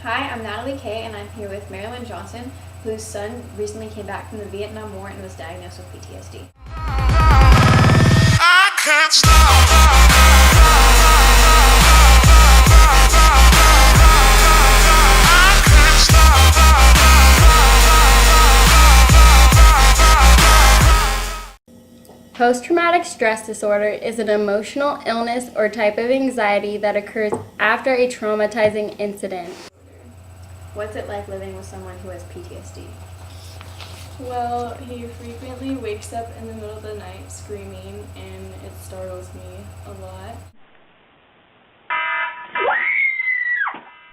Hi, I'm Natalie Kay, and I'm here with Marilyn Johnson, whose son recently came back from the Vietnam War and was diagnosed with PTSD. I can't stop. Post-traumatic stress disorder is an emotional illness or type of anxiety that occurs after a traumatizing incident. What's it like living with someone who has PTSD? Well, he frequently wakes up in the middle of the night screaming, and it startles me a lot.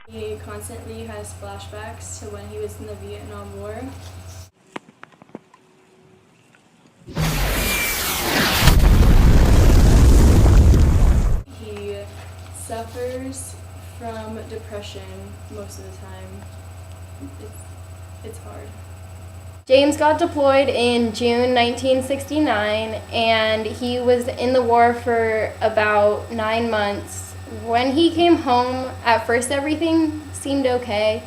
He constantly has flashbacks to when he was in the Vietnam War. He suffers from depression most of the time. It's hard. James got deployed in June 1969, and he was in the war for about 9 months. When he came home, at first everything seemed okay,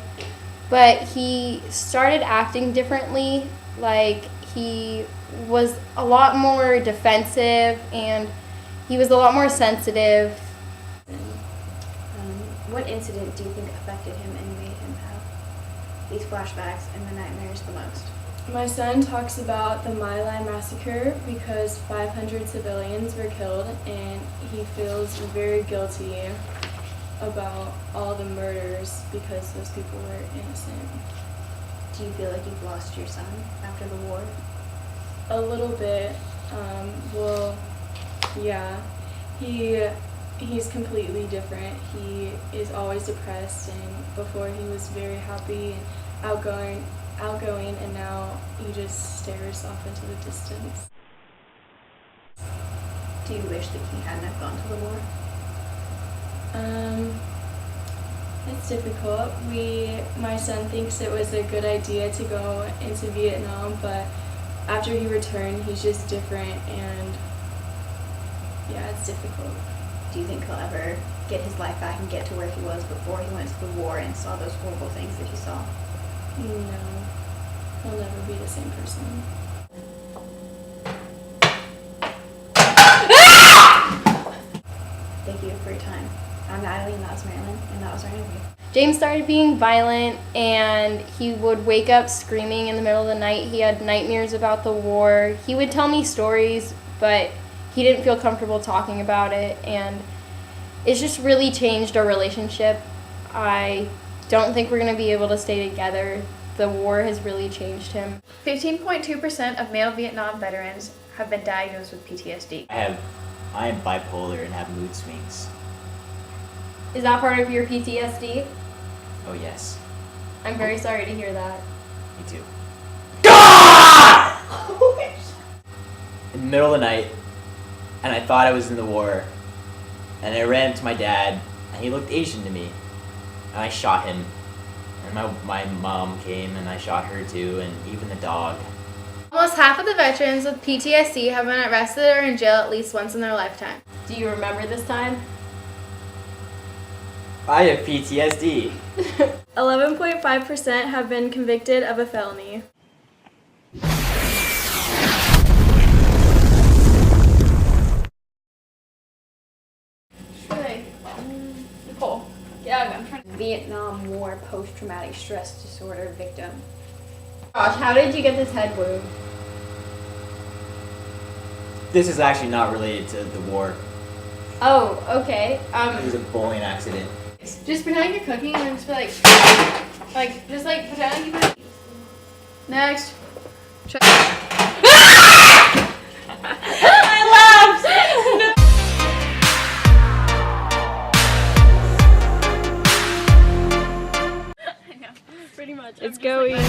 but he started acting differently. Like, he was a lot more defensive, and he was a lot more sensitive. What incident do you think affected him and made him have these flashbacks and the nightmares the most? My son talks about the My Lai massacre because 500 civilians were killed, and he feels very guilty about all the murders because those people were innocent. Do you feel like you've lost your son after the war? A little bit. Well, yeah. He's completely different. He is always depressed, and before he was very happy and outgoing, and now he just stares off into the distance. Do you wish that he hadn't have gone to the war? It's difficult. My son thinks it was a good idea to go into Vietnam, but after he returned, he's just different, and yeah, it's difficult. Do you think he'll ever get his life back and get to where he was before he went to the war and saw those horrible things that he saw? No, he'll never be the same person. Thank you for your time. I'm Natalie, and that was Marilyn, and that was our interview. James started being violent, and he would wake up screaming in the middle of the night. He had nightmares about the war. He would tell me stories, but he didn't feel comfortable talking about it, and it's just really changed our relationship. I don't think we're going to be able to stay together. The war has really changed him. 15.2% of male Vietnam veterans have been diagnosed with PTSD. I am bipolar and have mood swings. Is that part of your PTSD? Oh yes. I'm very sorry to hear that. Me too. In the middle of the night, and I thought I was in the war, and I ran to my dad, and he looked Asian to me, and I shot him, and my mom came, and I shot her too, and even the dog. Almost half of the veterans with PTSD have been arrested or in jail at least once in their lifetime. Do you remember this time? I have PTSD. 11.5% have been convicted of a felony. Nicole. Yeah, I'm trying. Vietnam War post-traumatic stress disorder victim. Gosh, how did you get this head wound? This is actually not related to the war. Oh, okay. It was a bowling accident. Just pretend like you're cooking and then just be like just like pretend like you put it. Next. I laughed! I know. Pretty much. It's going.